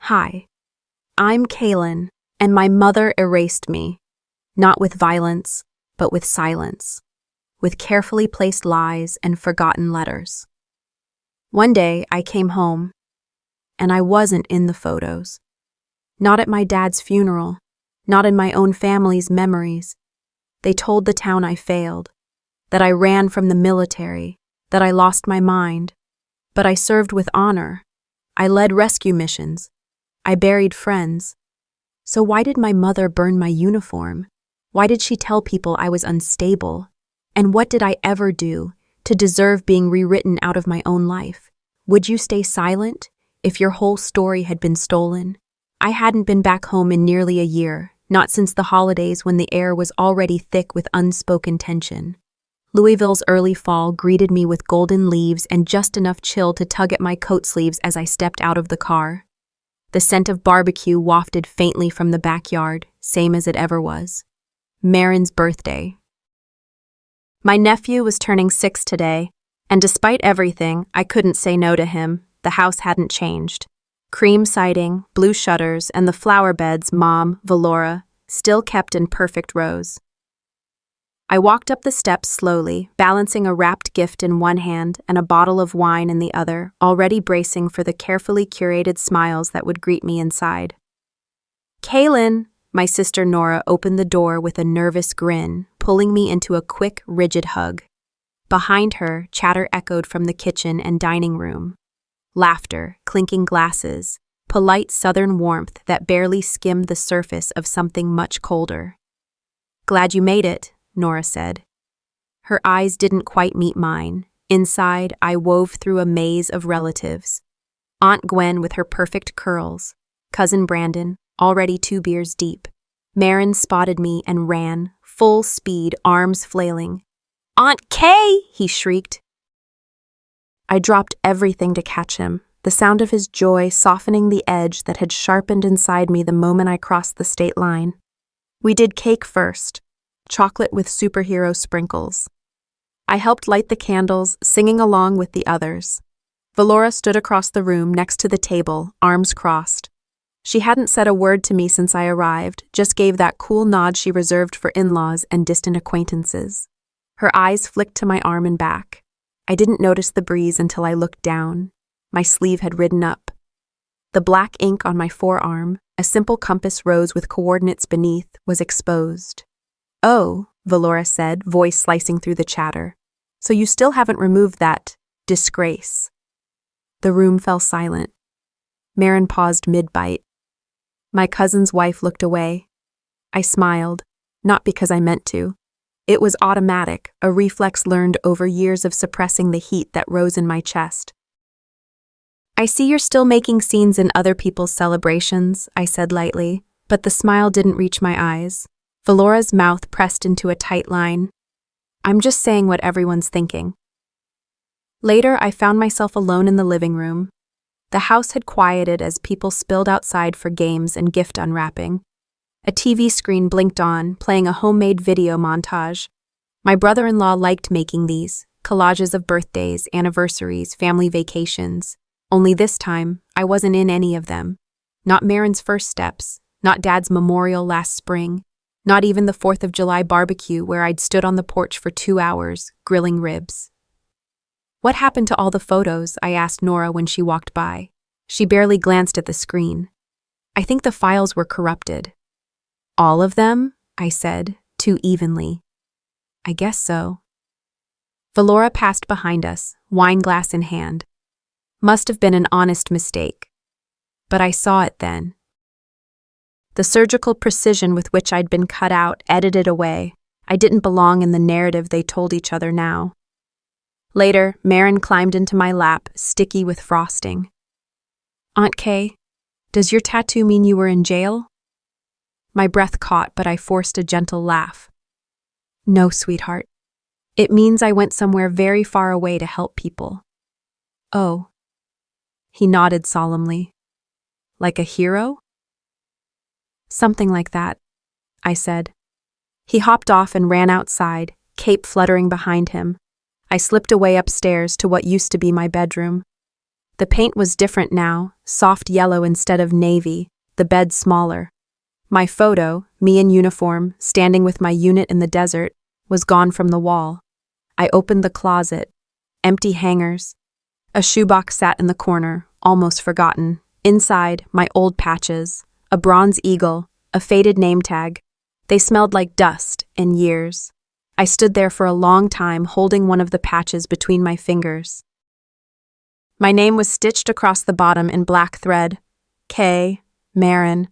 Hi, I'm Kaylin, and my mother erased me, not with violence, but with silence, with carefully placed lies and forgotten letters. One day I came home, and I wasn't in the photos. Not at my dad's funeral, not in my own family's memories. They told the town I failed, that I ran from the military, that I lost my mind. But I served with honor. I led rescue missions. I buried friends. So why did my mother burn my uniform? Why did she tell people I was unstable? And what did I ever do to deserve being rewritten out of my own life? Would you stay silent if your whole story had been stolen? I hadn't been back home in nearly a year, not since the holidays when the air was already thick with unspoken tension. Louisville's early fall greeted me with golden leaves and just enough chill to tug at my coat sleeves as I stepped out of the car. The scent of barbecue wafted faintly from the backyard, same as it ever was. Marin's birthday. My nephew was turning 6 today, and despite everything, I couldn't say no to him. The house hadn't changed. Cream siding, blue shutters, and the flower beds Mom, Valora, still kept in perfect rows. I walked up the steps slowly, balancing a wrapped gift in one hand and a bottle of wine in the other, already bracing for the carefully curated smiles that would greet me inside. "Kaylin!" My sister Nora opened the door with a nervous grin, pulling me into a quick, rigid hug. Behind her, chatter echoed from the kitchen and dining room. Laughter, clinking glasses, polite southern warmth that barely skimmed the surface of something much colder. "Glad you made it," Nora said. Her eyes didn't quite meet mine. Inside, I wove through a maze of relatives. Aunt Gwen with her perfect curls, Cousin Brandon, already 2 beers deep. Marin spotted me and ran, full speed, arms flailing. "Aunt Kay!" he shrieked. I dropped everything to catch him, the sound of his joy softening the edge that had sharpened inside me the moment I crossed the state line. We did cake first. Chocolate with superhero sprinkles. I helped light the candles, singing along with the others. Valora stood across the room next to the table, arms crossed. She hadn't said a word to me since I arrived, just gave that cool nod she reserved for in-laws and distant acquaintances. Her eyes flicked to my arm and back. I didn't notice the breeze until I looked down. My sleeve had ridden up. The black ink on my forearm, a simple compass rose with coordinates beneath, was exposed. "Oh," Valora said, voice slicing through the chatter. "So you still haven't removed that disgrace." The room fell silent. Marin paused mid-bite. My cousin's wife looked away. I smiled, not because I meant to. It was automatic, a reflex learned over years of suppressing the heat that rose in my chest. "I see you're still making scenes in other people's celebrations," I said lightly, but the smile didn't reach my eyes. Valora's mouth pressed into a tight line. "I'm just saying what everyone's thinking." Later, I found myself alone in the living room. The house had quieted as people spilled outside for games and gift unwrapping. A TV screen blinked on, playing a homemade video montage. My brother-in-law liked making these, collages of birthdays, anniversaries, family vacations. Only this time, I wasn't in any of them. Not Marin's first steps, not Dad's memorial last spring. Not even the 4th of July barbecue where I'd stood on the porch for 2 hours, grilling ribs. "What happened to all the photos?" I asked Nora when she walked by. She barely glanced at the screen. "I think the files were corrupted." "All of them?" I said, too evenly. "I guess so." Valora passed behind us, wine glass in hand. Must have been an honest mistake. But I saw it then. The surgical precision with which I'd been cut out, edited away. I didn't belong in the narrative they told each other now. Later, Marin climbed into my lap, sticky with frosting. "Aunt Kay, does your tattoo mean you were in jail?" My breath caught, but I forced a gentle laugh. "No, sweetheart. It means I went somewhere very far away to help people." "Oh." He nodded solemnly. "Like a hero?" "Something like that," I said. He hopped off and ran outside, cape fluttering behind him. I slipped away upstairs to what used to be my bedroom. The paint was different now, soft yellow instead of navy, the bed smaller. My photo, me in uniform, standing with my unit in the desert, was gone from the wall. I opened the closet. Empty hangers. A shoebox sat in the corner, almost forgotten. Inside, my old patches, a bronze eagle, a faded name tag. They smelled like dust and years. I stood there for a long time holding one of the patches between my fingers. My name was stitched across the bottom in black thread. K. Marin.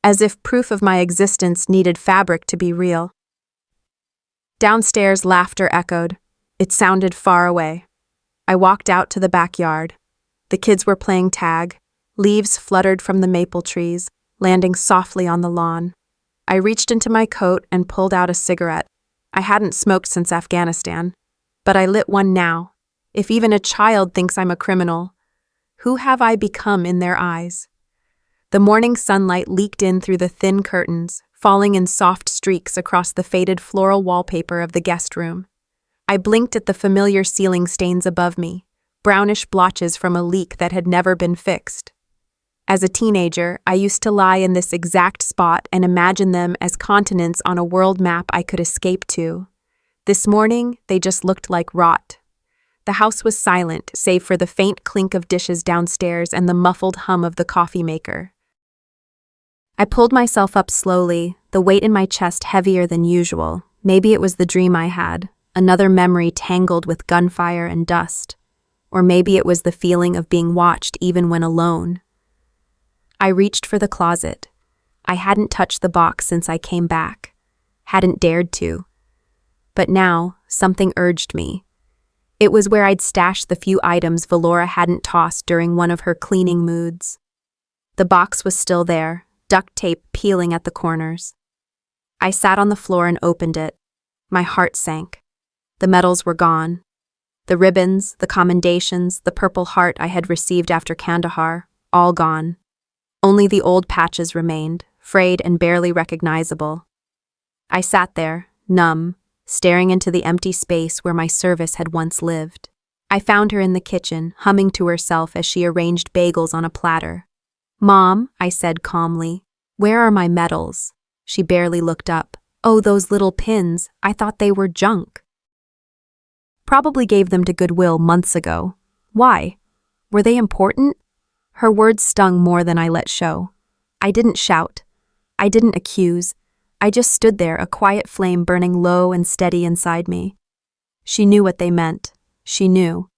As if proof of my existence needed fabric to be real. Downstairs, laughter echoed. It sounded far away. I walked out to the backyard. The kids were playing tag. Leaves fluttered from the maple trees, landing softly on the lawn. I reached into my coat and pulled out a cigarette. I hadn't smoked since Afghanistan, but I lit one now. If even a child thinks I'm a criminal, who have I become in their eyes? The morning sunlight leaked in through the thin curtains, falling in soft streaks across the faded floral wallpaper of the guest room. I blinked at the familiar ceiling stains above me, brownish blotches from a leak that had never been fixed. As a teenager, I used to lie in this exact spot and imagine them as continents on a world map I could escape to. This morning, they just looked like rot. The house was silent, save for the faint clink of dishes downstairs and the muffled hum of the coffee maker. I pulled myself up slowly, the weight in my chest heavier than usual. Maybe it was the dream I had, another memory tangled with gunfire and dust. Or maybe it was the feeling of being watched even when alone. I reached for the closet. I hadn't touched the box since I came back. Hadn't dared to. But now, something urged me. It was where I'd stashed the few items Valora hadn't tossed during one of her cleaning moods. The box was still there, duct tape peeling at the corners. I sat on the floor and opened it. My heart sank. The medals were gone. The ribbons, the commendations, the Purple Heart I had received after Kandahar, all gone. Only the old patches remained, frayed and barely recognizable. I sat there, numb, staring into the empty space where my service had once lived. I found her in the kitchen, humming to herself as she arranged bagels on a platter. "Mom," I said calmly, "where are my medals?" She barely looked up. "Oh, those little pins, I thought they were junk." "Probably gave them to Goodwill months ago. Why? Were they important?" Her words stung more than I let show. I didn't shout. I didn't accuse. I just stood there, a quiet flame burning low and steady inside me. She knew what they meant. She knew.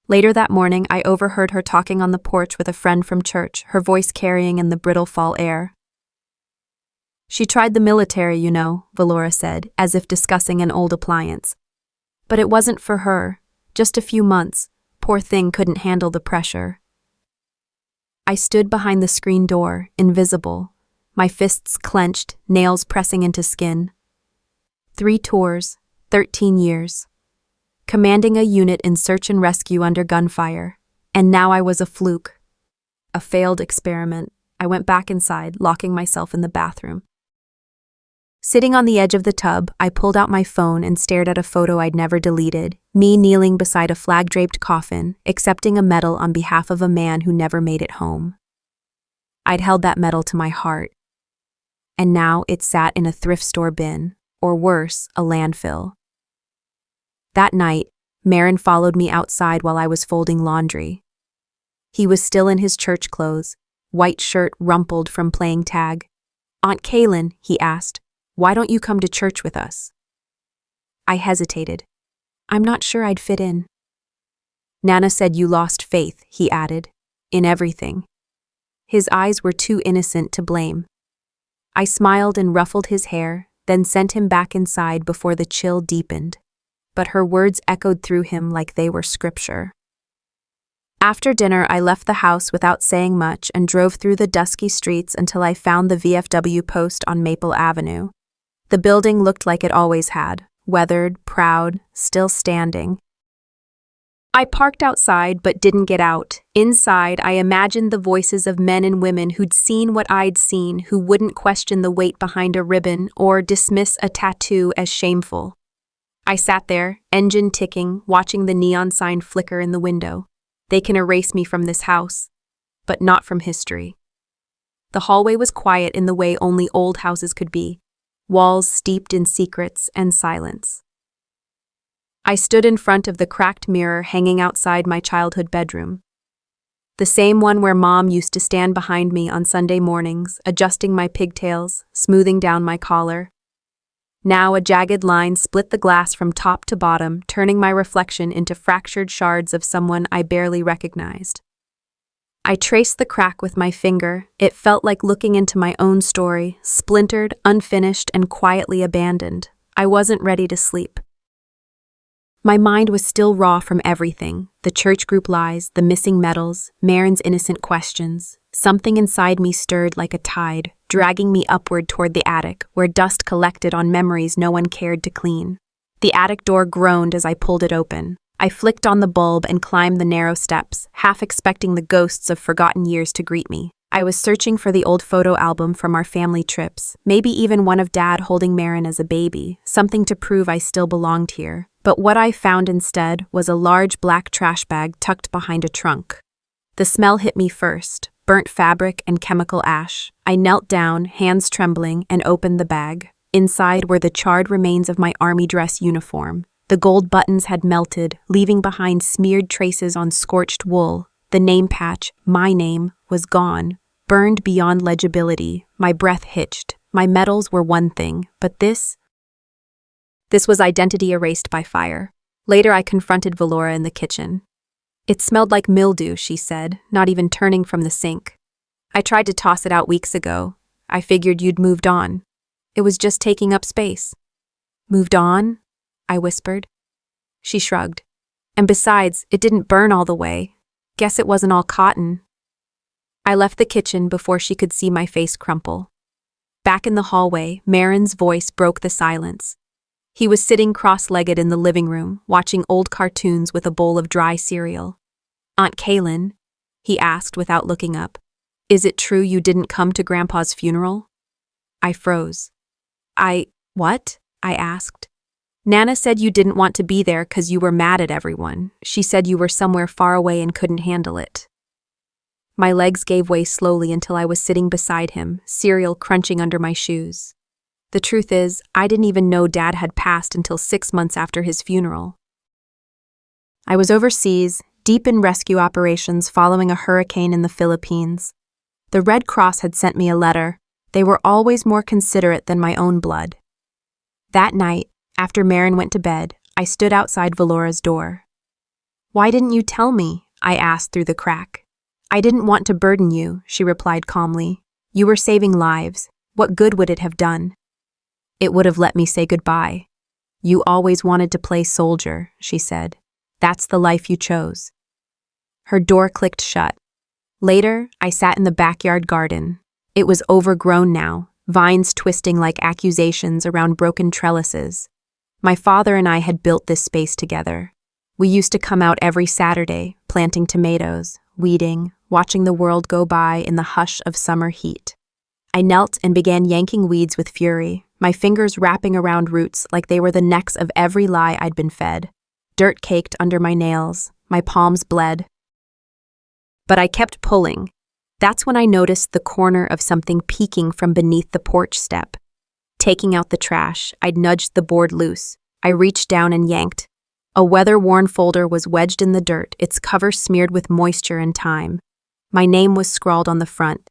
Later that morning, I overheard her talking on the porch with a friend from church, her voice carrying in the brittle fall air. "She tried the military, you know," Valora said, as if discussing an old appliance. "But it wasn't for her. Just a few months. Poor thing couldn't handle the pressure." I stood behind the screen door, invisible, my fists clenched, nails pressing into skin. 3 tours, 13 years. Commanding a unit in search and rescue under gunfire. And now I was a fluke. A failed experiment. I went back inside, locking myself in the bathroom. Sitting on the edge of the tub, I pulled out my phone and stared at a photo I'd never deleted, me kneeling beside a flag-draped coffin, accepting a medal on behalf of a man who never made it home. I'd held that medal to my heart. And now it sat in a thrift store bin, or worse, a landfill. That night, Marin followed me outside while I was folding laundry. He was still in his church clothes, white shirt rumpled from playing tag. "Aunt Kaylin," he asked, "why don't you come to church with us?" I hesitated. I'm not sure I'd fit in. "Nana said you lost faith," he added, "in everything." His eyes were too innocent to blame. I smiled and ruffled his hair, then sent him back inside before the chill deepened. But her words echoed through him like they were scripture. After dinner, I left the house without saying much and drove through the dusky streets until I found the VFW post on Maple Avenue. The building looked like it always had, weathered, proud, still standing. I parked outside but didn't get out. Inside, I imagined the voices of men and women who'd seen what I'd seen, who wouldn't question the weight behind a ribbon or dismiss a tattoo as shameful. I sat there, engine ticking, watching the neon sign flicker in the window. They can erase me from this house, but not from history. The hallway was quiet in the way only old houses could be, walls steeped in secrets and silence. I stood in front of the cracked mirror hanging outside my childhood bedroom. The same one where Mom used to stand behind me on Sunday mornings, adjusting my pigtails, smoothing down my collar. Now a jagged line split the glass from top to bottom, turning my reflection into fractured shards of someone I barely recognized. I traced the crack with my finger. It felt like looking into my own story, splintered, unfinished, and quietly abandoned. I wasn't ready to sleep. My mind was still raw from everything, the church group lies, the missing medals, Marin's innocent questions. Something inside me stirred like a tide, dragging me upward toward the attic, where dust collected on memories no one cared to clean. The attic door groaned as I pulled it open. I flicked on the bulb and climbed the narrow steps, half expecting the ghosts of forgotten years to greet me. I was searching for the old photo album from our family trips, maybe even one of Dad holding Marin as a baby, something to prove I still belonged here. But what I found instead was a large black trash bag tucked behind a trunk. The smell hit me first, burnt fabric and chemical ash. I knelt down, hands trembling, and opened the bag. Inside were the charred remains of my army dress uniform. The gold buttons had melted, leaving behind smeared traces on scorched wool. The name patch, my name, was gone, burned beyond legibility. My breath hitched. My medals were one thing, but this was identity erased by fire. Later, I confronted Valora in the kitchen. It smelled like mildew, she said, not even turning from the sink. I tried to toss it out weeks ago. I figured you'd moved on. It was just taking up space. Moved on? I whispered. She shrugged. And besides, it didn't burn all the way. Guess it wasn't all cotton. I left the kitchen before she could see my face crumple. Back in the hallway, Marin's voice broke the silence. He was sitting cross-legged in the living room, watching old cartoons with a bowl of dry cereal. Aunt Kaylin, he asked without looking up, is it true you didn't come to Grandpa's funeral? I froze. What? I asked. Nana said you didn't want to be there 'cause you were mad at everyone. She said you were somewhere far away and couldn't handle it. My legs gave way slowly until I was sitting beside him, cereal crunching under my shoes. The truth is, I didn't even know Dad had passed until 6 months after his funeral. I was overseas, deep in rescue operations following a hurricane in the Philippines. The Red Cross had sent me a letter. They were always more considerate than my own blood. That night, after Marin went to bed, I stood outside Valora's door. Why didn't you tell me? I asked through the crack. I didn't want to burden you, she replied calmly. You were saving lives. What good would it have done? It would have let me say goodbye. You always wanted to play soldier, she said. That's the life you chose. Her door clicked shut. Later, I sat in the backyard garden. It was overgrown now, vines twisting like accusations around broken trellises. My father and I had built this space together. We used to come out every Saturday, planting tomatoes, weeding, watching the world go by in the hush of summer heat. I knelt and began yanking weeds with fury, my fingers wrapping around roots like they were the necks of every lie I'd been fed. Dirt caked under my nails, my palms bled. But I kept pulling. That's when I noticed the corner of something peeking from beneath the porch step. Taking out the trash, I'd nudged the board loose. I reached down and yanked. A weather-worn folder was wedged in the dirt, its cover smeared with moisture and time. My name was scrawled on the front.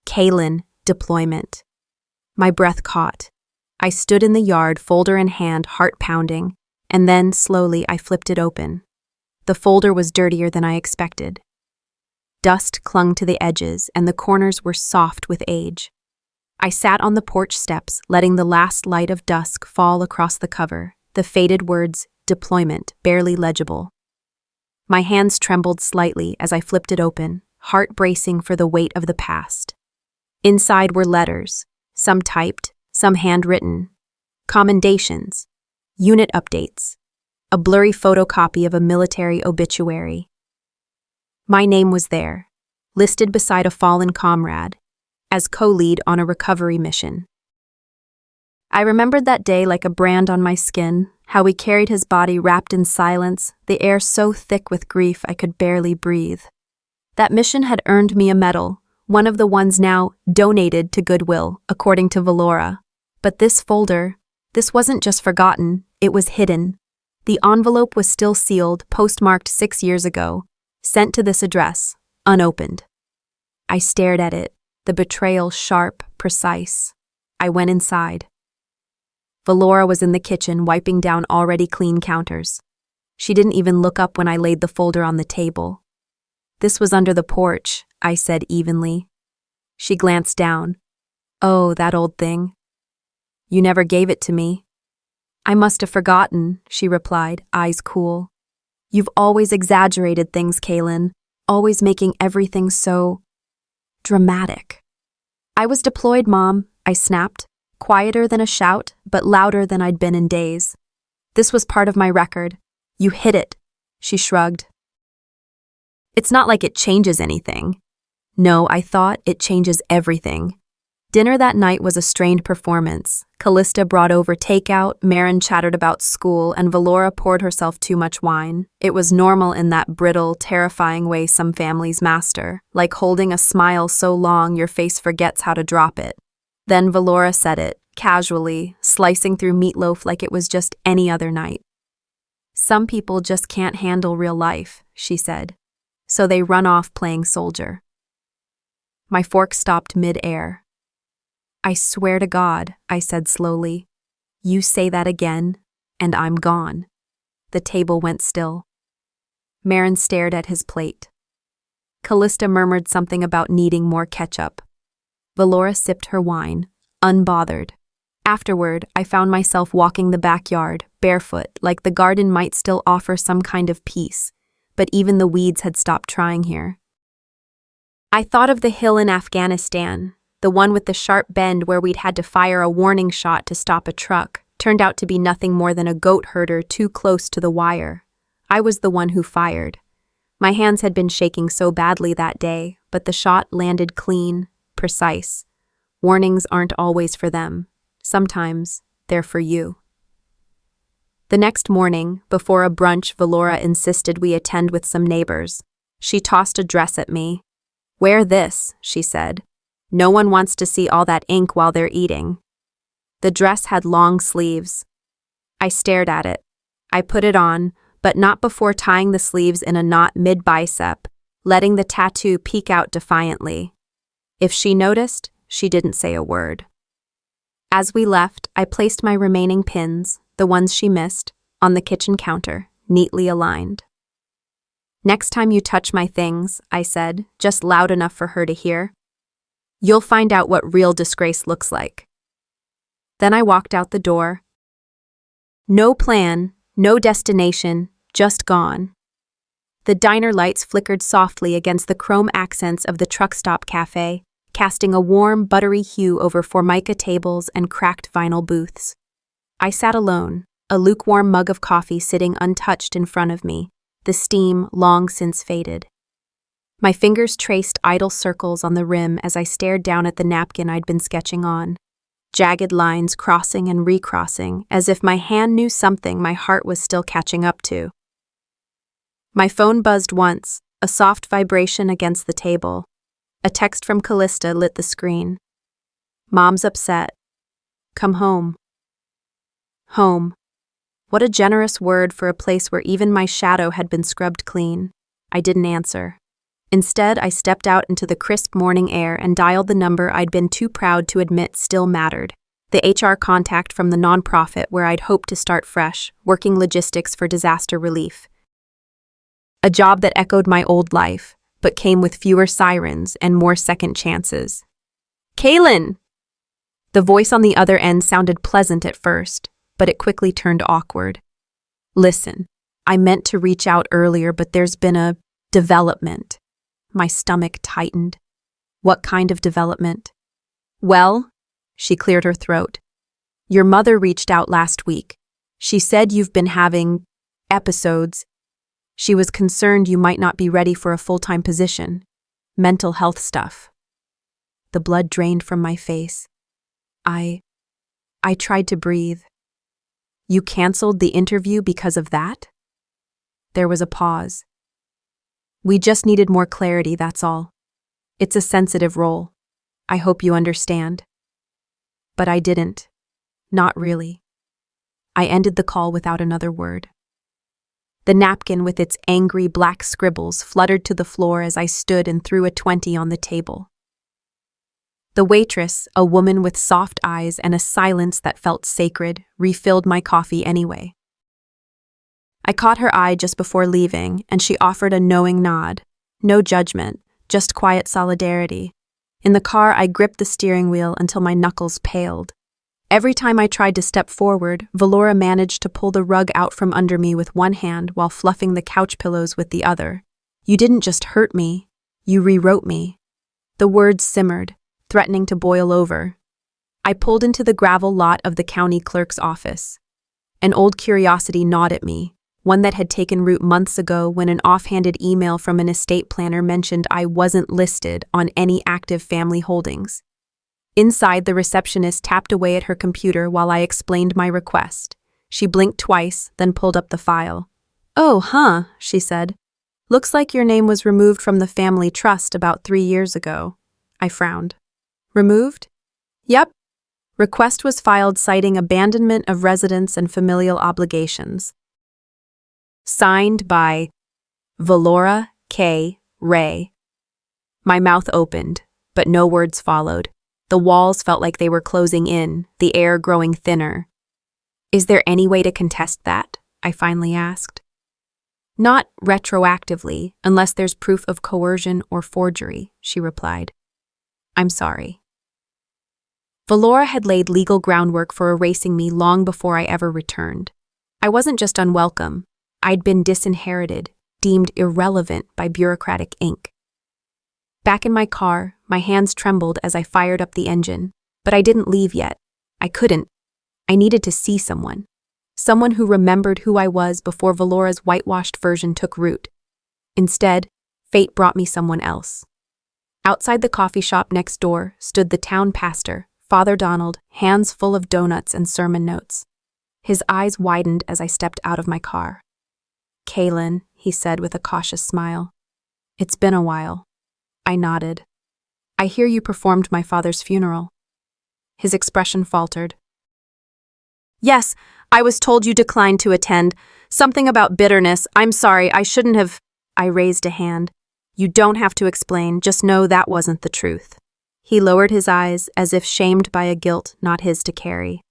Kaylin, deployment. My breath caught. I stood in the yard, folder in hand, heart pounding, and then, slowly, I flipped it open. The folder was dirtier than I expected. Dust clung to the edges, and the corners were soft with age. I sat on the porch steps, letting the last light of dusk fall across the cover, the faded words, deployment, barely legible. My hands trembled slightly as I flipped it open, heart bracing for the weight of the past. Inside were letters, some typed, some handwritten, commendations, unit updates, a blurry photocopy of a military obituary. My name was there, listed beside a fallen comrade, as co-lead on a recovery mission. I remembered that day like a brand on my skin, how we carried his body wrapped in silence, the air so thick with grief I could barely breathe. That mission had earned me a medal, one of the ones now donated to Goodwill, according to Valora. But this folder, this wasn't just forgotten, it was hidden. The envelope was still sealed, postmarked 6 years ago, sent to this address, unopened. I stared at it, the betrayal sharp, precise. I went inside. Valora was in the kitchen, wiping down already clean counters. She didn't even look up when I laid the folder on the table. "This was under the porch," I said evenly. She glanced down. "Oh, that old thing. You never gave it to me." "I must have forgotten," she replied, eyes cool. "You've always exaggerated things, Kaylin, always making everything so dramatic." "I was deployed, Mom," I snapped, quieter than a shout, but louder than I'd been in days. "This was part of my record. You hid it," she shrugged. "It's not like it changes anything." No, I thought, it changes everything. Dinner that night was a strained performance. Callista brought over takeout, Marin chattered about school, and Valora poured herself too much wine. It was normal in that brittle, terrifying way some families master, like holding a smile so long your face forgets how to drop it. Then Valora said it, casually, slicing through meatloaf like it was just any other night. "Some people just can't handle real life," she said. "So they run off playing soldier." My fork stopped mid-air. "I swear to God," I said slowly, "you say that again, and I'm gone." The table went still. Marin stared at his plate. Callista murmured something about needing more ketchup. Valora sipped her wine, unbothered. Afterward, I found myself walking the backyard, barefoot, like the garden might still offer some kind of peace, but even the weeds had stopped trying here. I thought of the hill in Afghanistan, the one with the sharp bend where we'd had to fire a warning shot to stop a truck, turned out to be nothing more than a goat herder too close to the wire. I was the one who fired. My hands had been shaking so badly that day, but the shot landed clean, precise. Warnings aren't always for them. Sometimes they're for you. The next morning, before a brunch Valora insisted we attend with some neighbors, she tossed a dress at me. "Wear this," she said. "No one wants to see all that ink while they're eating." The dress had long sleeves. I stared at it. I put it on, but not before tying the sleeves in a knot mid-bicep, letting the tattoo peek out defiantly. If she noticed, she didn't say a word. As we left, I placed my remaining pins, the ones she missed, on the kitchen counter, neatly aligned. "Next time you touch my things," I said, just loud enough for her to hear, "you'll find out what real disgrace looks like." Then I walked out the door. No plan, no destination, just gone. The diner lights flickered softly against the chrome accents of the truck stop cafe, casting a warm, buttery hue over formica tables and cracked vinyl booths. I sat alone, a lukewarm mug of coffee sitting untouched in front of me, the steam long since faded. My fingers traced idle circles on the rim as I stared down at the napkin I'd been sketching on. Jagged lines crossing and recrossing, as if my hand knew something my heart was still catching up to. My phone buzzed once, a soft vibration against the table. A text from Callista lit the screen. "Mom's upset. Come home." Home. What a generous word for a place where even my shadow had been scrubbed clean. I didn't answer. Instead, I stepped out into the crisp morning air and dialed the number I'd been too proud to admit still mattered, the HR contact from the nonprofit where I'd hoped to start fresh, working logistics for disaster relief. A job that echoed my old life, but came with fewer sirens and more second chances. "Kaylin!" The voice on the other end sounded pleasant at first, but it quickly turned awkward. "Listen, I meant to reach out earlier, but there's been a development." My stomach tightened. "What kind of development?" "Well," she cleared her throat, "your mother reached out last week. She said you've been having episodes. She was concerned you might not be ready for a full-time position. Mental health stuff." The blood drained from my face. I tried to breathe. You canceled the interview because of that? There was a pause. We just needed more clarity, that's all. It's a sensitive role. I hope you understand. But I didn't. Not really. I ended the call without another word. The napkin with its angry black scribbles fluttered to the floor as I stood and threw a 20 on the table. The waitress, a woman with soft eyes and a silence that felt sacred, refilled my coffee anyway. I caught her eye just before leaving, and she offered a knowing nod. No judgment, just quiet solidarity. In the car, I gripped the steering wheel until my knuckles paled. Every time I tried to step forward, Valora managed to pull the rug out from under me with one hand while fluffing the couch pillows with the other. You didn't just hurt me, you rewrote me. The words simmered, threatening to boil over. I pulled into the gravel lot of the county clerk's office. An old curiosity gnawed at me, one that had taken root months ago when an offhanded email from an estate planner mentioned I wasn't listed on any active family holdings. Inside, the receptionist tapped away at her computer while I explained my request. She blinked twice, then pulled up the file. "Oh, huh," she said. "Looks like your name was removed from the family trust about 3 years ago." I frowned. "Removed?" "Yep. Request was filed citing abandonment of residence and familial obligations. Signed by Valora K. Ray." My mouth opened, but no words followed. The walls felt like they were closing in, the air growing thinner. "Is there any way to contest that?" I finally asked. "Not retroactively, unless there's proof of coercion or forgery," she replied. "I'm sorry." Valora had laid legal groundwork for erasing me long before I ever returned. I wasn't just unwelcome. I'd been disinherited, deemed irrelevant by bureaucratic ink. Back in my car, my hands trembled as I fired up the engine, but I didn't leave yet. I couldn't. I needed to see someone. Someone who remembered who I was before Valora's whitewashed version took root. Instead, fate brought me someone else. Outside the coffee shop next door stood the town pastor, Father Donald, hands full of donuts and sermon notes. His eyes widened as I stepped out of my car. "Kaylin," he said with a cautious smile. "It's been a while." I nodded. "I hear you performed my father's funeral." His expression faltered. "Yes, I was told you declined to attend. Something about bitterness. I'm sorry, I shouldn't have." I raised a hand. "You don't have to explain, just know that wasn't the truth." He lowered his eyes as if shamed by a guilt not his to carry.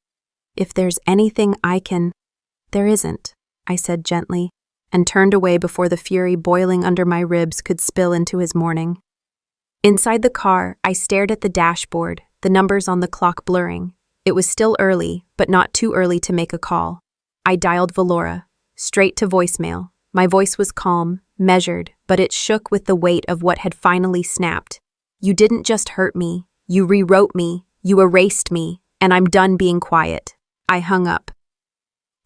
"If there's anything I can—" "There isn't," I said gently, and turned away before the fury boiling under my ribs could spill into his mourning. Inside the car, I stared at the dashboard, the numbers on the clock blurring. It was still early, but not too early to make a call. I dialed Valora, straight to voicemail. My voice was calm, measured, but it shook with the weight of what had finally snapped. "You didn't just hurt me, you rewrote me, you erased me, and I'm done being quiet." I hung up.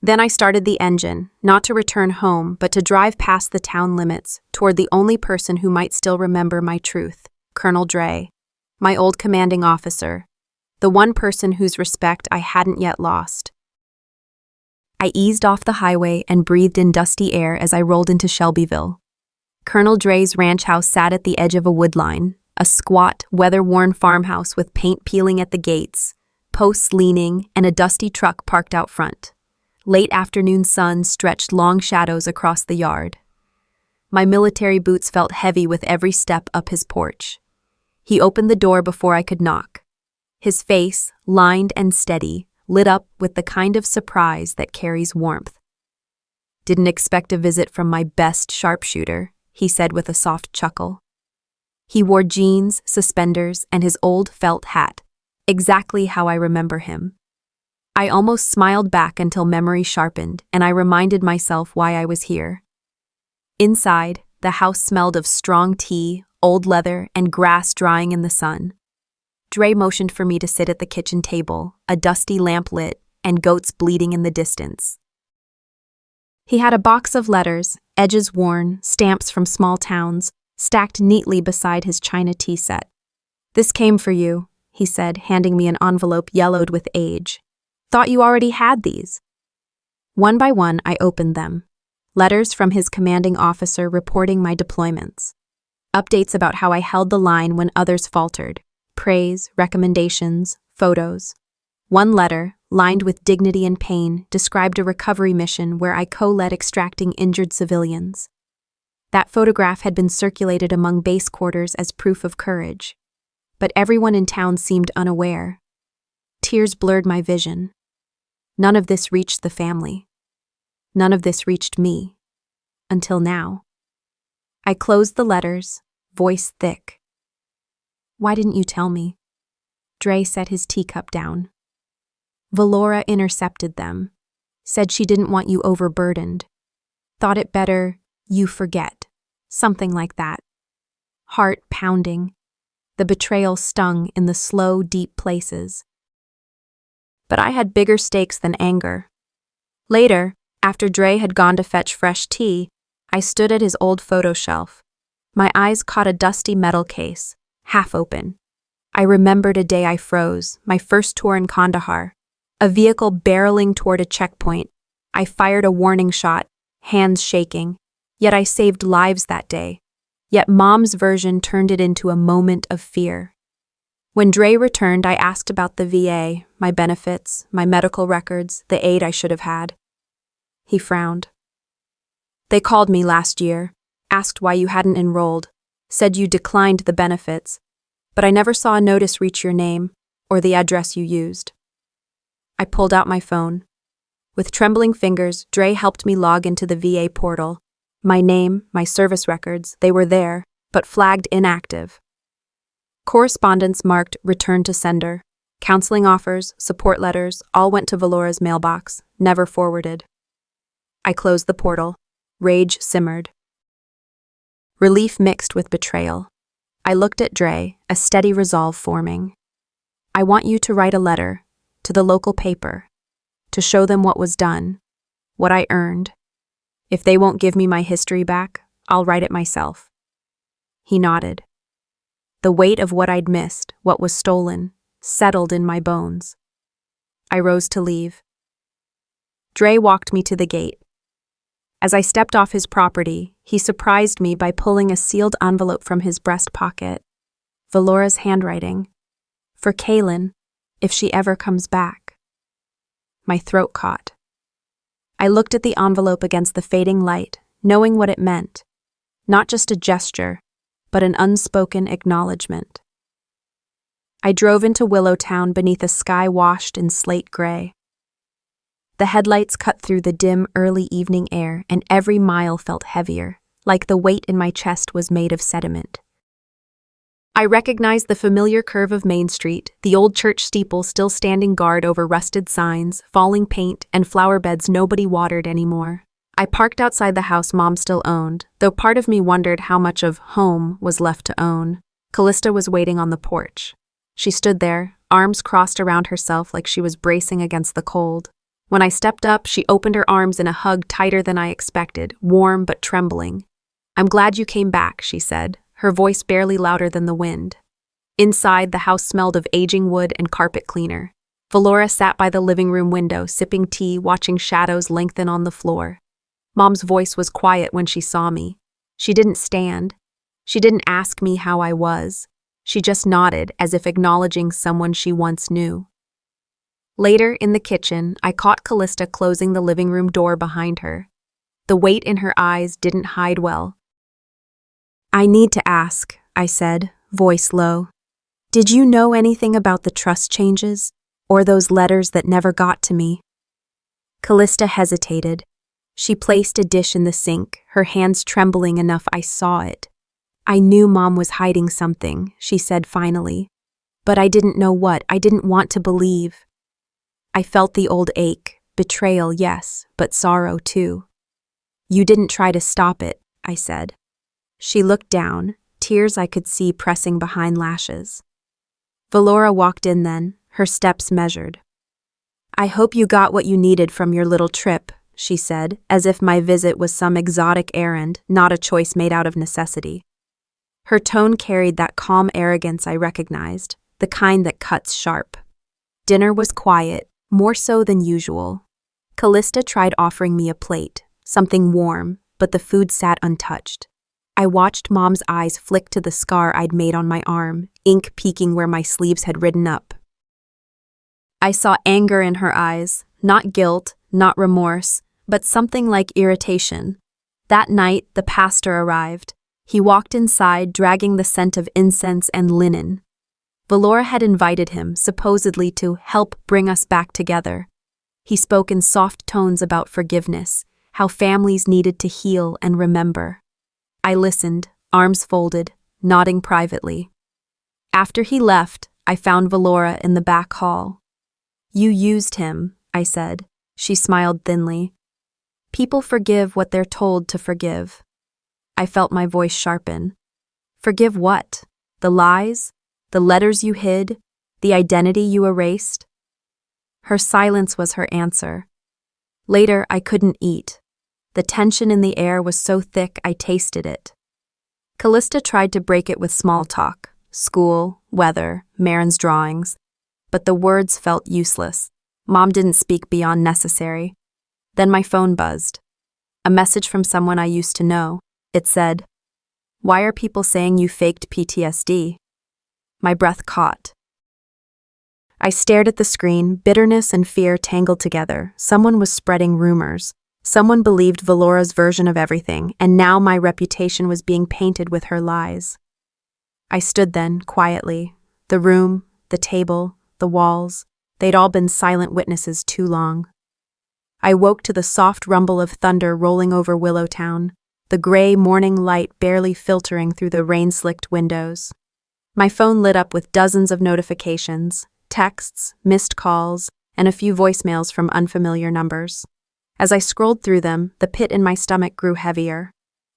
Then I started the engine, not to return home, but to drive past the town limits, toward the only person who might still remember my truth. Colonel Dre, my old commanding officer, the one person whose respect I hadn't yet lost. I eased off the highway and breathed in dusty air as I rolled into Shelbyville. Colonel Dre's ranch house sat at the edge of a woodline, a squat, weather-worn farmhouse with paint peeling at the gates, posts leaning, and a dusty truck parked out front. Late afternoon sun stretched long shadows across the yard. My military boots felt heavy with every step up his porch. He opened the door before I could knock. His face, lined and steady, lit up with the kind of surprise that carries warmth. "Didn't expect a visit from my best sharpshooter," he said with a soft chuckle. He wore jeans, suspenders, and his old felt hat, exactly how I remember him. I almost smiled back until memory sharpened, and I reminded myself why I was here. Inside, the house smelled of strong tea, old leather, and grass drying in the sun. Dre motioned for me to sit at the kitchen table, a dusty lamp lit, and goats bleating in the distance. He had a box of letters, edges worn, stamps from small towns, stacked neatly beside his china tea set. "This came for you," he said, handing me an envelope yellowed with age. Thought you already had these. One by one, I opened them. Letters from his commanding officer reporting my deployments. Updates about how I held the line when others faltered. Praise, recommendations, photos. One letter, lined with dignity and pain, described a recovery mission where I co-led extracting injured civilians. That photograph had been circulated among base quarters as proof of courage. But everyone in town seemed unaware. Tears blurred my vision. None of this reached the family. None of this reached me. Until now. I closed the letters, voice thick. Why didn't you tell me? Dre set his teacup down. Valora intercepted them. Said she didn't want you overburdened. Thought it better you forget. Something like that. Heart pounding. The betrayal stung in the slow, deep places. But I had bigger stakes than anger. Later, after Dre had gone to fetch fresh tea, I stood at his old photo shelf. My eyes caught a dusty metal case, half open. I remembered a day I froze, my first tour in Kandahar. A vehicle barreling toward a checkpoint. I fired a warning shot, hands shaking. Yet I saved lives that day. Yet Mom's version turned it into a moment of fear. When Dre returned, I asked about the VA, my benefits, my medical records, the aid I should have had. He frowned. They called me last year, asked why you hadn't enrolled, said you declined the benefits, but I never saw a notice reach your name or the address you used. I pulled out my phone. With trembling fingers, Dre helped me log into the VA portal. My name, my service records, they were there, but flagged inactive. Correspondence marked return to sender. Counseling offers, support letters, all went to Valora's mailbox, never forwarded. I closed the portal. Rage simmered. Relief mixed with betrayal. I looked at Dre, a steady resolve forming. I want you to write a letter to the local paper, to show them what was done, what I earned. If they won't give me my history back, I'll write it myself. He nodded. The weight of what I'd missed, what was stolen, settled in my bones. I rose to leave. Dre walked me to the gate. As I stepped off his property, he surprised me by pulling a sealed envelope from his breast pocket. Valora's handwriting. For Kaylin, if she ever comes back. My throat caught. I looked at the envelope against the fading light, knowing what it meant. Not just a gesture, but an unspoken acknowledgement. I drove into Willowtown beneath a sky washed in slate gray. The headlights cut through the dim, early evening air, and every mile felt heavier, like the weight in my chest was made of sediment. I recognized the familiar curve of Main Street, the old church steeple still standing guard over rusted signs, falling paint, and flower beds nobody watered anymore. I parked outside the house Mom still owned, though part of me wondered how much of home was left to own. Callista was waiting on the porch. She stood there, arms crossed around herself like she was bracing against the cold. When I stepped up, she opened her arms in a hug tighter than I expected, warm but trembling. "I'm glad you came back," she said, her voice barely louder than the wind. Inside, the house smelled of aging wood and carpet cleaner. Valora sat by the living room window, sipping tea, watching shadows lengthen on the floor. Mom's voice was quiet when she saw me. She didn't stand. She didn't ask me how I was. She just nodded, as if acknowledging someone she once knew. Later, in the kitchen, I caught Callista closing the living room door behind her. The weight in her eyes didn't hide well. "I need to ask," I said, voice low. "Did you know anything about the trust changes, or those letters that never got to me?" Callista hesitated. She placed a dish in the sink, her hands trembling enough I saw it. "I knew Mom was hiding something," she said finally. "But I didn't know what. I didn't want to believe." I felt the old ache, betrayal, yes, but sorrow too. "You didn't try to stop it," I said. She looked down, tears I could see pressing behind lashes. Valora walked in then, her steps measured. "I hope you got what you needed from your little trip," she said, as if my visit was some exotic errand, not a choice made out of necessity. Her tone carried that calm arrogance I recognized, the kind that cuts sharp. Dinner was quiet, more so than usual. Callista tried offering me a plate, something warm, but the food sat untouched. I watched Mom's eyes flick to the scar I'd made on my arm, ink peeking where my sleeves had ridden up. I saw anger in her eyes, not guilt, not remorse, but something like irritation. That night, the pastor arrived. He walked inside, dragging the scent of incense and linen. Valora had invited him, supposedly to help bring us back together. He spoke in soft tones about forgiveness, how families needed to heal and remember. I listened, arms folded, nodding privately. After he left, I found Valora in the back hall. "You used him," I said. She smiled thinly. "People forgive what they're told to forgive." I felt my voice sharpen. "Forgive what? The lies? The letters you hid? The identity you erased?" Her silence was her answer. Later, I couldn't eat. The tension in the air was so thick I tasted it. Callista tried to break it with small talk, school, weather, Marin's drawings, but the words felt useless. Mom didn't speak beyond necessary. Then my phone buzzed. A message from someone I used to know. It said, "Why are people saying you faked PTSD?" My breath caught. I stared at the screen, bitterness and fear tangled together. Someone was spreading rumors. Someone believed Valora's version of everything, and now my reputation was being painted with her lies. I stood then, quietly. The room, the table, the walls, they'd all been silent witnesses too long. I woke to the soft rumble of thunder rolling over Willowtown, the gray morning light barely filtering through the rain-slicked windows. My phone lit up with dozens of notifications, texts, missed calls, and a few voicemails from unfamiliar numbers. As I scrolled through them, the pit in my stomach grew heavier.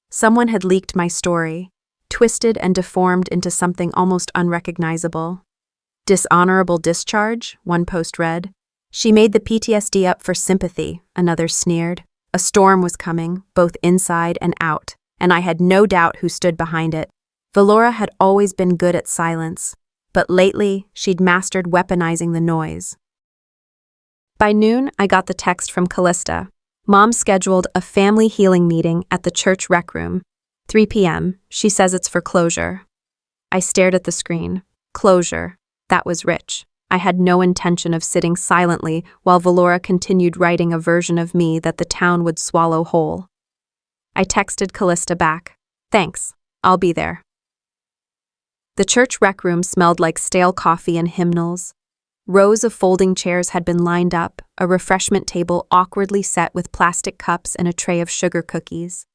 Someone had leaked my story, twisted and deformed into something almost unrecognizable. "Dishonorable discharge," one post read. "She made the PTSD up for sympathy," another sneered. A storm was coming, both inside and out, and I had no doubt who stood behind it. Valora had always been good at silence, but lately she'd mastered weaponizing the noise. By noon, I got the text from Callista. Mom scheduled a family healing meeting at the church rec room. 3 p.m. She says it's for closure. I stared at the screen. Closure. That was rich. I had no intention of sitting silently while Valora continued writing a version of me that the town would swallow whole. I texted Callista back. "Thanks. I'll be there." The church rec room smelled like stale coffee and hymnals. Rows of folding chairs had been lined up, a refreshment table awkwardly set with plastic cups and a tray of sugar cookies.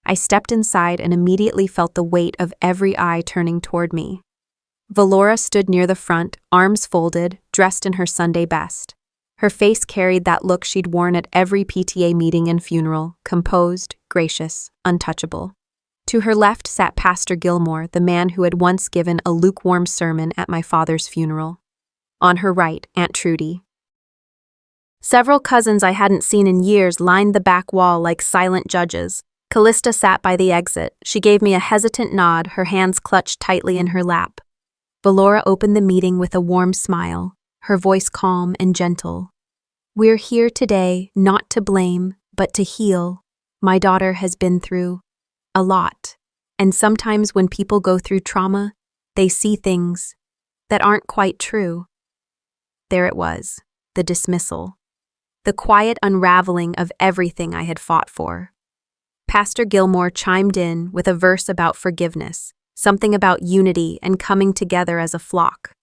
I stepped inside and immediately felt the weight of every eye turning toward me. Valora stood near the front, arms folded, dressed in her Sunday best. Her face carried that look she'd worn at every PTA meeting and funeral, composed, gracious, untouchable. To her left sat Pastor Gilmore, the man who had once given a lukewarm sermon at my father's funeral. On her right, Aunt Trudy. Several cousins I hadn't seen in years lined the back wall like silent judges. Callista sat by the exit. She gave me a hesitant nod, her hands clutched tightly in her lap. Valora opened the meeting with a warm smile, her voice calm and gentle. "We're here today, not to blame, but to heal. My daughter has been through a lot, and sometimes when people go through trauma, they see things that aren't quite true." There it was, the dismissal, the quiet unraveling of everything I had fought for. Pastor Gilmore chimed in with a verse about forgiveness, something about unity and coming together as a flock.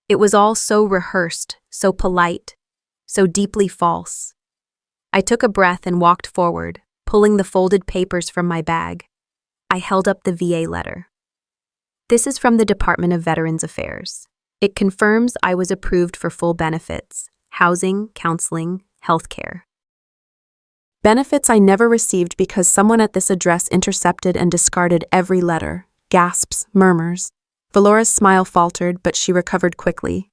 It was all so rehearsed, so polite, so deeply false. I took a breath and walked forward, pulling the folded papers from my bag. I held up the VA letter. "This is from the Department of Veterans Affairs. It confirms I was approved for full benefits, housing, counseling, health care. Benefits I never received because someone at this address intercepted and discarded every letter." Gasps, murmurs. Valora's smile faltered, but she recovered quickly.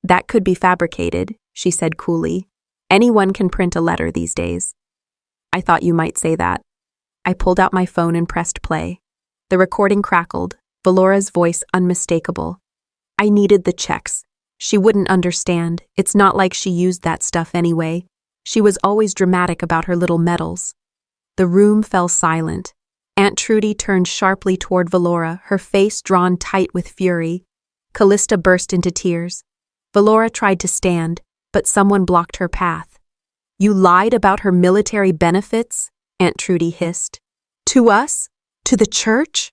"That could be fabricated," she said coolly. "Anyone can print a letter these days." "I thought you might say that." I pulled out my phone and pressed play. The recording crackled, Valora's voice unmistakable. "I needed the checks. She wouldn't understand. It's not like she used that stuff anyway. She was always dramatic about her little medals. The room fell silent. Aunt Trudy turned sharply toward Valora, her face drawn tight with fury. Callista burst into tears. Valora tried to stand, but someone blocked her path. "You lied about her military benefits?" Aunt Trudy hissed. "To us? To the church?"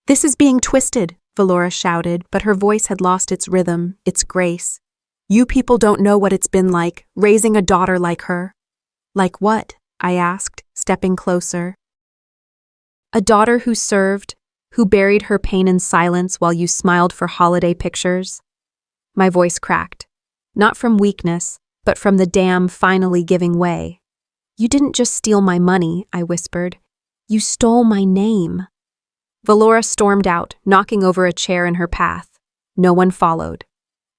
This is being twisted," Valora shouted, but her voice had lost its rhythm, its grace. "You people don't know what it's been like, raising a daughter like her." "Like what?" I asked, stepping closer. "A daughter who served, who buried her pain in silence while you smiled for holiday pictures." My voice cracked, not from weakness, but from the dam finally giving way. "You didn't just steal my money," I whispered. "You stole my name." Valora stormed out, knocking over a chair in her path. No one followed.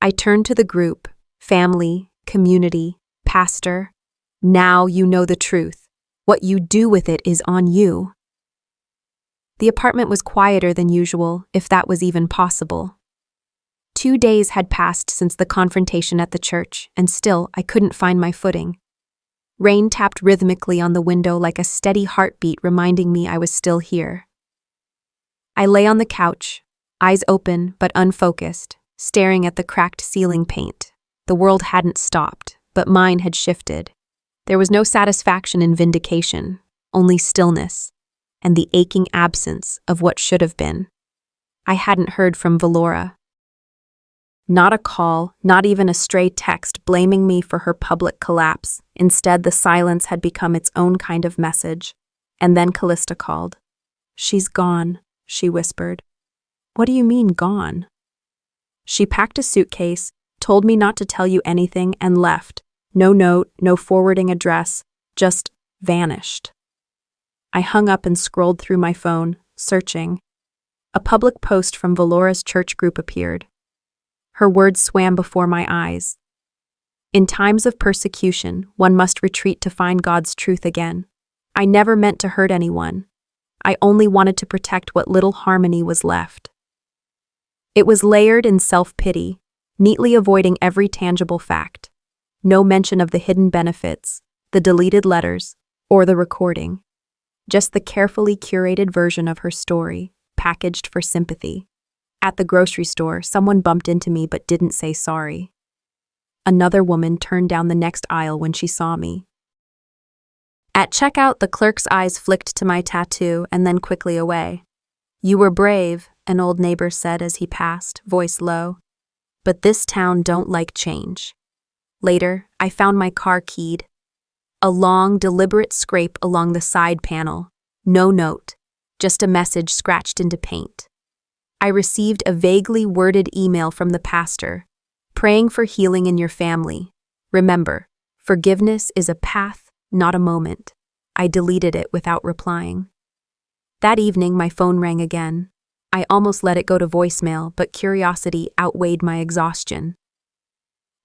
I turned to the group, family, community, pastor. "Now you know the truth. What you do with it is on you." The apartment was quieter than usual, if that was even possible. 2 days had passed since the confrontation at the church, and still I couldn't find my footing. Rain tapped rhythmically on the window like a steady heartbeat reminding me I was still here. I lay on the couch, eyes open but unfocused, staring at the cracked ceiling paint. The world hadn't stopped, but mine had shifted. There was no satisfaction in vindication, only stillness, and the aching absence of what should have been. I hadn't heard from Valora. Not a call, not even a stray text blaming me for her public collapse. Instead, the silence had become its own kind of message. And then Callista called. "She's gone," she whispered. "What do you mean, gone?" She packed a suitcase, told me not to tell you anything, and left. No note, no forwarding address, just vanished. I hung up and scrolled through my phone, searching. A public post from Valora's church group appeared. Her words swam before my eyes. "In times of persecution, one must retreat to find God's truth again. I never meant to hurt anyone. I only wanted to protect what little harmony was left." It was layered in self-pity, neatly avoiding every tangible fact. No mention of the hidden benefits, the deleted letters, or the recording. Just the carefully curated version of her story, packaged for sympathy. At the grocery store, someone bumped into me but didn't say sorry. Another woman turned down the next aisle when she saw me. At checkout, the clerk's eyes flicked to my tattoo and then quickly away. "You were brave," an old neighbor said as he passed, voice low. "But this town don't like change." Later, I found my car keyed. A long, deliberate scrape along the side panel. No note, just a message scratched into paint. I received a vaguely worded email from the pastor, praying for healing in your family. Remember, forgiveness is a path, not a moment. I deleted it without replying. That evening, my phone rang again. I almost let it go to voicemail, but curiosity outweighed my exhaustion.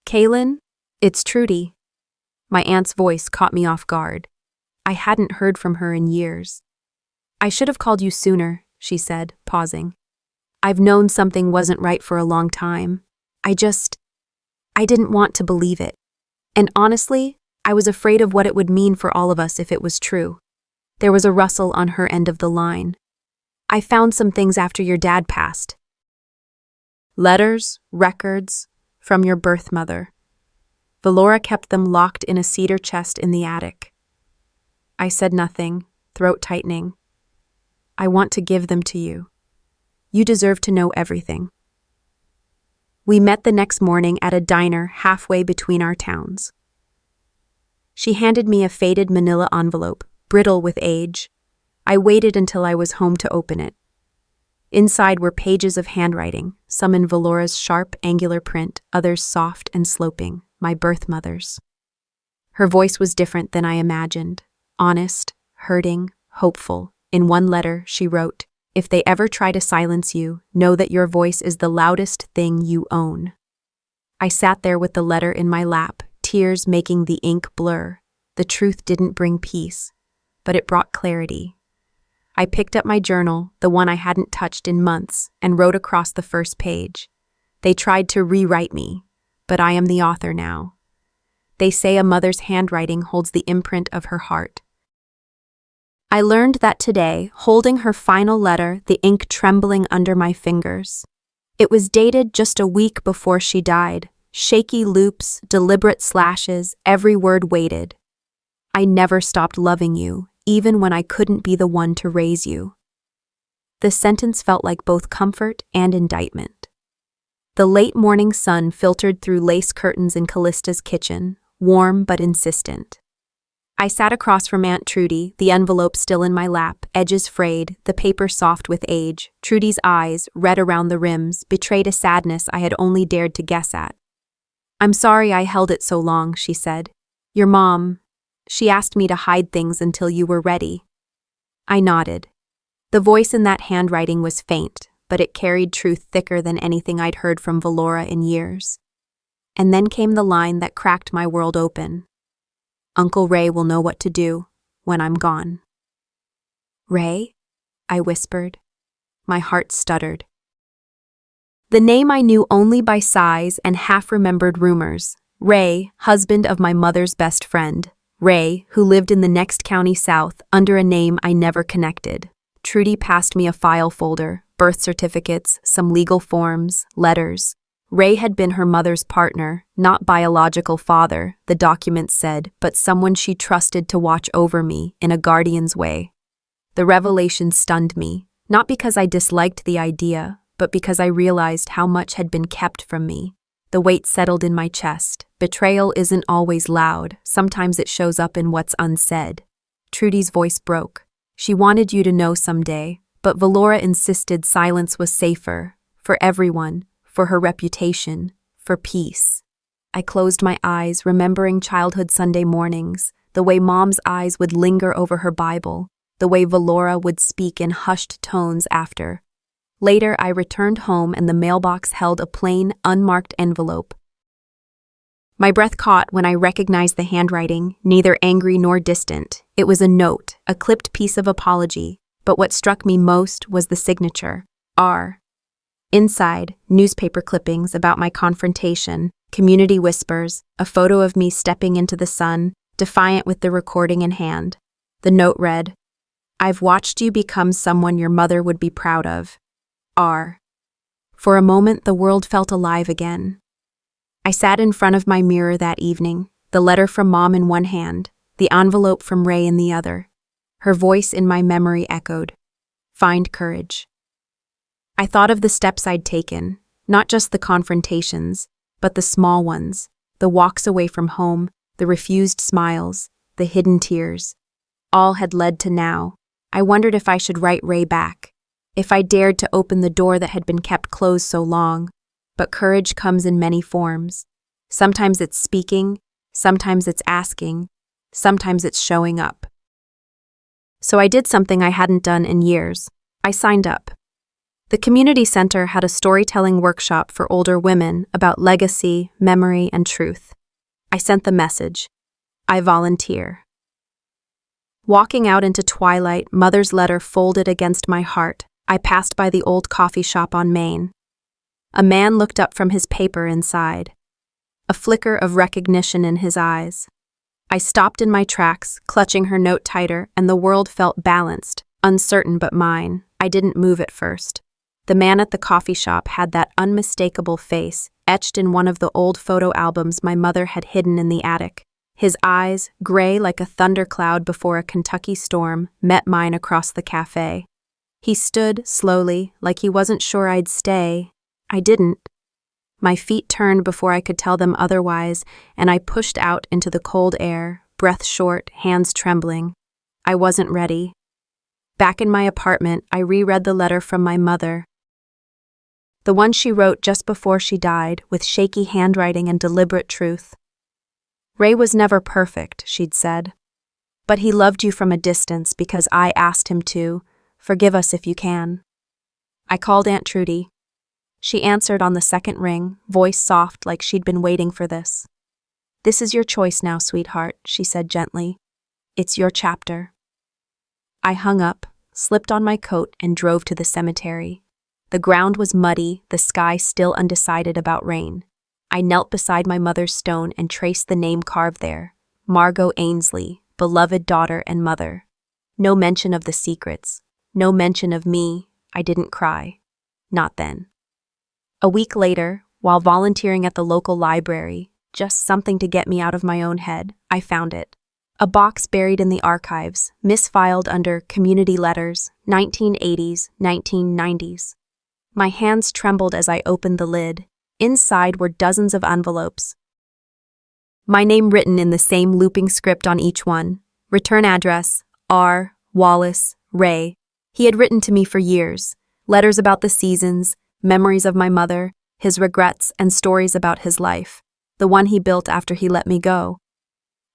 "Kaylin, it's Trudy." My aunt's voice caught me off guard. I hadn't heard from her in years. "I should have called you sooner," she said, pausing. "I've known something wasn't right for a long time. I didn't want to believe it. And honestly, I was afraid of what it would mean for all of us if it was true." There was a rustle on her end of the line. "I found some things after your dad passed. Letters, records, from your birth mother. Valora kept them locked in a cedar chest in the attic." I said nothing, throat tightening. "I want to give them to you. You deserve to know everything." We met the next morning at a diner halfway between our towns. She handed me a faded manila envelope, brittle with age. I waited until I was home to open it. Inside were pages of handwriting, some in Valora's sharp, angular print, others soft and sloping, my birth mother's. Her voice was different than I imagined, honest, hurting, hopeful. In one letter, she wrote, "If they ever try to silence you, know that your voice is the loudest thing you own." I sat there with the letter in my lap, tears making the ink blur. The truth didn't bring peace, but it brought clarity. I picked up my journal, the one I hadn't touched in months, and wrote across the first page. They tried to rewrite me, but I am the author now. They say a mother's handwriting holds the imprint of her heart. I learned that today, holding her final letter, the ink trembling under my fingers. It was dated just a week before she died. Shaky loops, deliberate slashes, every word weighted. I never stopped loving you, even when I couldn't be the one to raise you. The sentence felt like both comfort and indictment. The late morning sun filtered through lace curtains in Callista's kitchen, warm but insistent. I sat across from Aunt Trudy, the envelope still in my lap, edges frayed, the paper soft with age. Trudy's eyes, red around the rims, betrayed a sadness I had only dared to guess at. "I'm sorry I held it so long," she said. "Your mom, she asked me to hide things until you were ready." I nodded. The voice in that handwriting was faint, but it carried truth thicker than anything I'd heard from Valora in years. And then came the line that cracked my world open. "Uncle Ray will know what to do when I'm gone." "Ray?" I whispered. My heart stuttered. The name I knew only by sighs and half-remembered rumors. Ray, husband of my mother's best friend. Ray, who lived in the next county south, under a name I never connected. Trudy passed me a file folder, birth certificates, some legal forms, letters. Ray had been her mother's partner, not biological father, the documents said, but someone she trusted to watch over me in a guardian's way. The revelation stunned me, not because I disliked the idea, but because I realized how much had been kept from me. The weight settled in my chest. Betrayal isn't always loud, sometimes it shows up in what's unsaid. Trudy's voice broke. She wanted you to know someday, but Valora insisted silence was safer, for everyone, for her reputation, for peace. I closed my eyes, remembering childhood Sunday mornings, the way Mom's eyes would linger over her Bible, the way Valora would speak in hushed tones after. Later, I returned home and the mailbox held a plain, unmarked envelope. My breath caught when I recognized the handwriting, neither angry nor distant. It was a note, a clipped piece of apology, but what struck me most was the signature, R. Inside, newspaper clippings about my confrontation, community whispers, a photo of me stepping into the sun, defiant with the recording in hand. The note read, "I've watched you become someone your mother would be proud of. R." For a moment, the world felt alive again. I sat in front of my mirror that evening, the letter from Mom in one hand, the envelope from Ray in the other. Her voice in my memory echoed, "Find courage." I thought of the steps I'd taken, not just the confrontations, but the small ones, the walks away from home, the refused smiles, the hidden tears. All had led to now. I wondered if I should write Ray back, if I dared to open the door that had been kept closed so long. But courage comes in many forms. Sometimes it's speaking, sometimes it's asking, sometimes it's showing up. So I did something I hadn't done in years. I signed up. The community center had a storytelling workshop for older women about legacy, memory, and truth. I sent the message, "I volunteer." Walking out into twilight, Mother's letter folded against my heart, I passed by the old coffee shop on Main. A man looked up from his paper inside, a flicker of recognition in his eyes. I stopped in my tracks, clutching her note tighter, and the world felt balanced, uncertain but mine. I didn't move at first. The man at the coffee shop had that unmistakable face, etched in one of the old photo albums my mother had hidden in the attic. His eyes, gray like a thundercloud before a Kentucky storm, met mine across the cafe. He stood, slowly, like he wasn't sure I'd stay. I didn't. My feet turned before I could tell them otherwise, and I pushed out into the cold air, breath short, hands trembling. I wasn't ready. Back in my apartment, I reread the letter from my mother. The one she wrote just before she died, with shaky handwriting and deliberate truth. "Ray was never perfect," she'd said. "But he loved you from a distance because I asked him to. Forgive us if you can." I called Aunt Trudy. She answered on the second ring, voice soft like she'd been waiting for this. "This is your choice now, sweetheart," she said gently. "It's your chapter." I hung up, slipped on my coat, and drove to the cemetery. The ground was muddy, the sky still undecided about rain. I knelt beside my mother's stone and traced the name carved there. Margot Ainsley, beloved daughter and mother. No mention of the secrets. No mention of me. I didn't cry. Not then. A week later, while volunteering at the local library, just something to get me out of my own head, I found it. A box buried in the archives, misfiled under Community Letters, 1980s, 1990s. My hands trembled as I opened the lid. Inside were dozens of envelopes. My name written in the same looping script on each one. Return address, R. Wallace, Ray. He had written to me for years. Letters about the seasons, memories of my mother, his regrets, and stories about his life. The one he built after he let me go.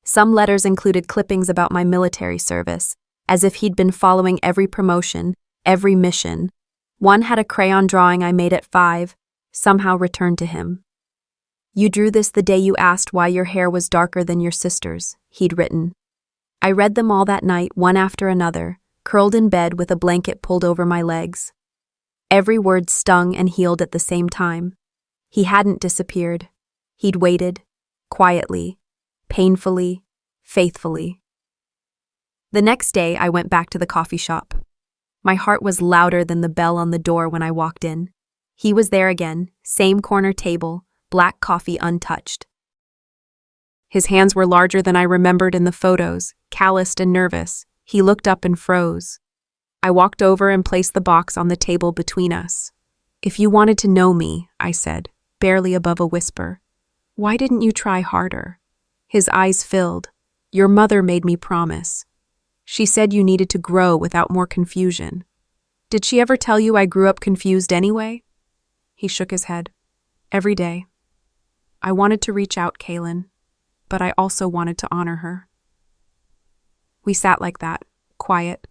Some letters included clippings about my military service, as if he'd been following every promotion, every mission. One had a crayon drawing I made at 5, somehow returned to him. You drew this the day you asked why your hair was darker than your sister's, he'd written. I read them all that night, one after another, curled in bed with a blanket pulled over my legs. Every word stung and healed at the same time. He hadn't disappeared. He'd waited, quietly, painfully, faithfully. The next day, I went back to the coffee shop. My heart was louder than the bell on the door when I walked in. He was there again, same corner table, black coffee untouched. His hands were larger than I remembered in the photos, calloused and nervous. He looked up and froze. I walked over and placed the box on the table between us. If you wanted to know me, I said, barely above a whisper, why didn't you try harder? His eyes filled. Your mother made me promise. She said you needed to grow without more confusion. Did she ever tell you I grew up confused anyway? He shook his head. Every day. I wanted to reach out, Kaylin, but I also wanted to honor her. We sat like that, quiet,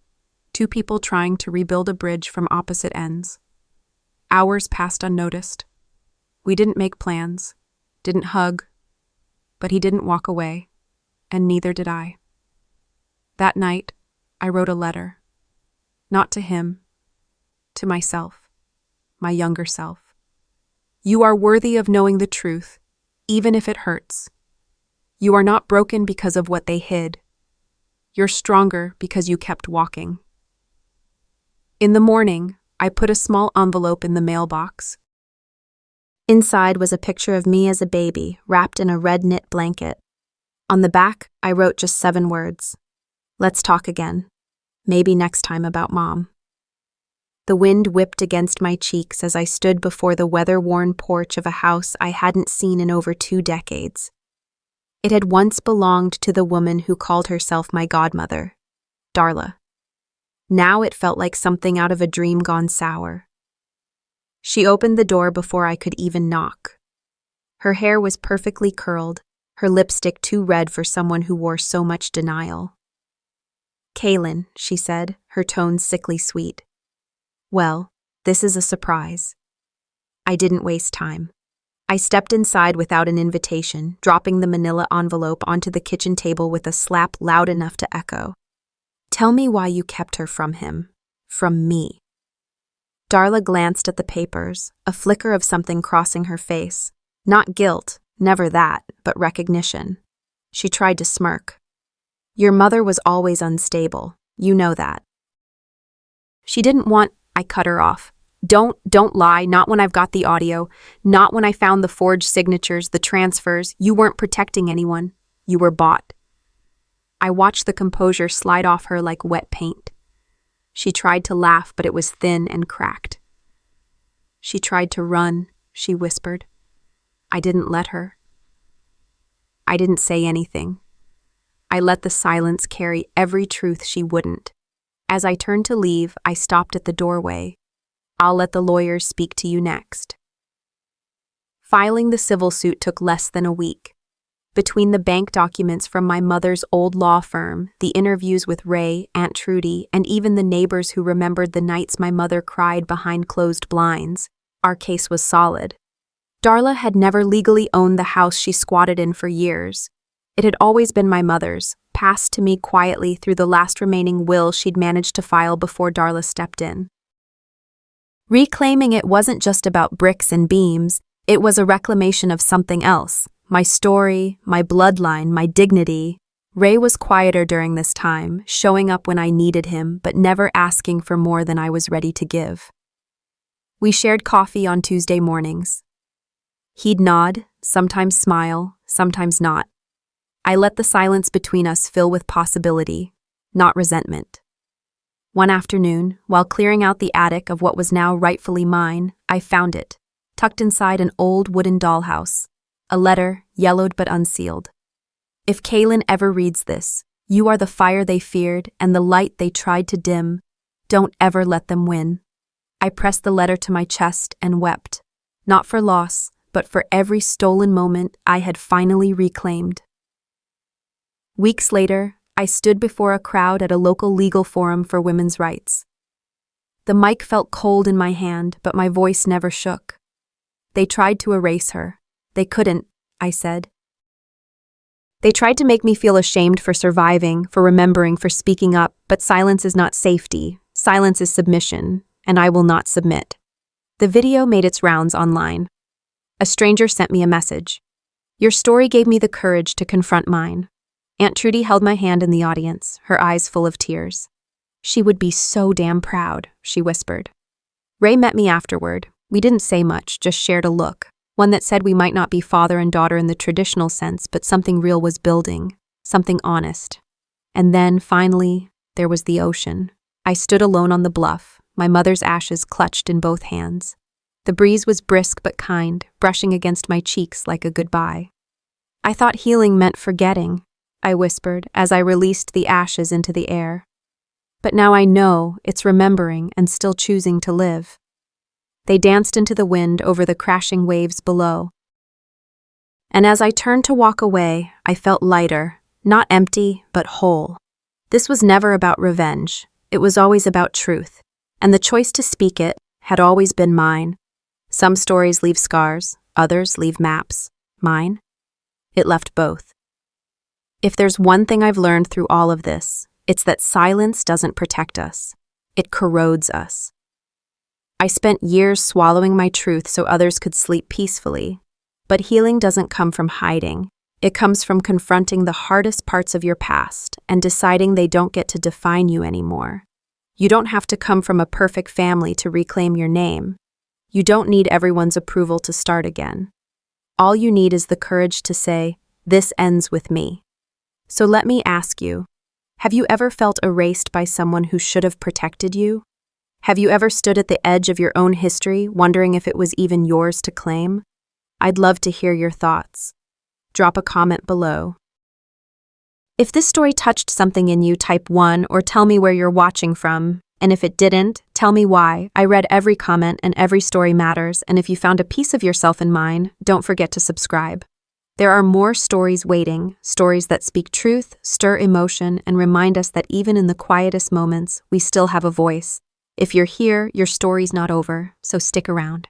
two people trying to rebuild a bridge from opposite ends. Hours passed unnoticed. We didn't make plans, didn't hug, but he didn't walk away, and neither did I. That night, I wrote a letter. Not to him, to myself, my younger self. You are worthy of knowing the truth, even if it hurts. You are not broken because of what they hid. You're stronger because you kept walking. In the morning, I put a small envelope in the mailbox. Inside was a picture of me as a baby, wrapped in a red knit blanket. On the back, I wrote just 7 words. Let's talk again. Maybe next time about Mom. The wind whipped against my cheeks as I stood before the weather-worn porch of a house I hadn't seen in over 2 decades. It had once belonged to the woman who called herself my godmother, Darla. Now it felt like something out of a dream gone sour. She opened the door before I could even knock. Her hair was perfectly curled, her lipstick too red for someone who wore so much denial. Kaylin, she said, her tone sickly sweet. Well, this is a surprise. I didn't waste time. I stepped inside without an invitation, dropping the manila envelope onto the kitchen table with a slap loud enough to echo. Tell me why you kept her from him. From me. Darla glanced at the papers, a flicker of something crossing her face. Not guilt, never that, but recognition. She tried to smirk. Your mother was always unstable. You know that. She didn't want... I cut her off. Don't lie, not when I've got the audio, not when I found the forged signatures, the transfers. You weren't protecting anyone. You were bought. I watched the composure slide off her like wet paint. She tried to laugh, but it was thin and cracked. She tried to run, she whispered. I didn't let her. I didn't say anything. I let the silence carry every truth she wouldn't. As I turned to leave, I stopped at the doorway. I'll let the lawyers speak to you next. Filing the civil suit took less than a week. Between the bank documents from my mother's old law firm, the interviews with Ray, Aunt Trudy, and even the neighbors who remembered the nights my mother cried behind closed blinds, our case was solid. Darla had never legally owned the house she squatted in for years. It had always been my mother's, passed to me quietly through the last remaining will she'd managed to file before Darla stepped in. Reclaiming it wasn't just about bricks and beams, it was a reclamation of something else. My story, my bloodline, my dignity. Ray was quieter during this time, showing up when I needed him, but never asking for more than I was ready to give. We shared coffee on Tuesday mornings. He'd nod, sometimes smile, sometimes not. I let the silence between us fill with possibility, not resentment. One afternoon, while clearing out the attic of what was now rightfully mine, I found it, tucked inside an old wooden dollhouse, a letter, yellowed but unsealed. If Kaylin ever reads this, you are the fire they feared and the light they tried to dim. Don't ever let them win. I pressed the letter to my chest and wept, not for loss, but for every stolen moment I had finally reclaimed. Weeks later, I stood before a crowd at a local legal forum for women's rights. The mic felt cold in my hand, but my voice never shook. They tried to erase her. They couldn't, I said. They tried to make me feel ashamed for surviving, for remembering, for speaking up, but silence is not safety. Silence is submission, and I will not submit. The video made its rounds online. A stranger sent me a message. Your story gave me the courage to confront mine. Aunt Trudy held my hand in the audience, her eyes full of tears. She would be so damn proud, she whispered. Ray met me afterward. We didn't say much, just shared a look, one that said we might not be father and daughter in the traditional sense, but something real was building, something honest. And then, finally, there was the ocean. I stood alone on the bluff, my mother's ashes clutched in both hands. The breeze was brisk but kind, brushing against my cheeks like a goodbye. I thought healing meant forgetting, I whispered as I released the ashes into the air. But now I know it's remembering and still choosing to live. They danced into the wind over the crashing waves below. And as I turned to walk away, I felt lighter, not empty, but whole. This was never about revenge. It was always about truth, and the choice to speak it had always been mine. Some stories leave scars, others leave maps. Mine? It left both. If there's one thing I've learned through all of this, it's that silence doesn't protect us. It corrodes us. I spent years swallowing my truth so others could sleep peacefully. But healing doesn't come from hiding. It comes from confronting the hardest parts of your past and deciding they don't get to define you anymore. You don't have to come from a perfect family to reclaim your name. You don't need everyone's approval to start again. All you need is the courage to say, "This ends with me." So let me ask you, have you ever felt erased by someone who should have protected you? Have you ever stood at the edge of your own history, wondering if it was even yours to claim? I'd love to hear your thoughts. Drop a comment below. If this story touched something in you, type 1 or tell me where you're watching from. And if it didn't, tell me why. I read every comment and every story matters, and if you found a piece of yourself in mine, don't forget to subscribe. There are more stories waiting, stories that speak truth, stir emotion, and remind us that even in the quietest moments, we still have a voice. If you're here, your story's not over, so stick around.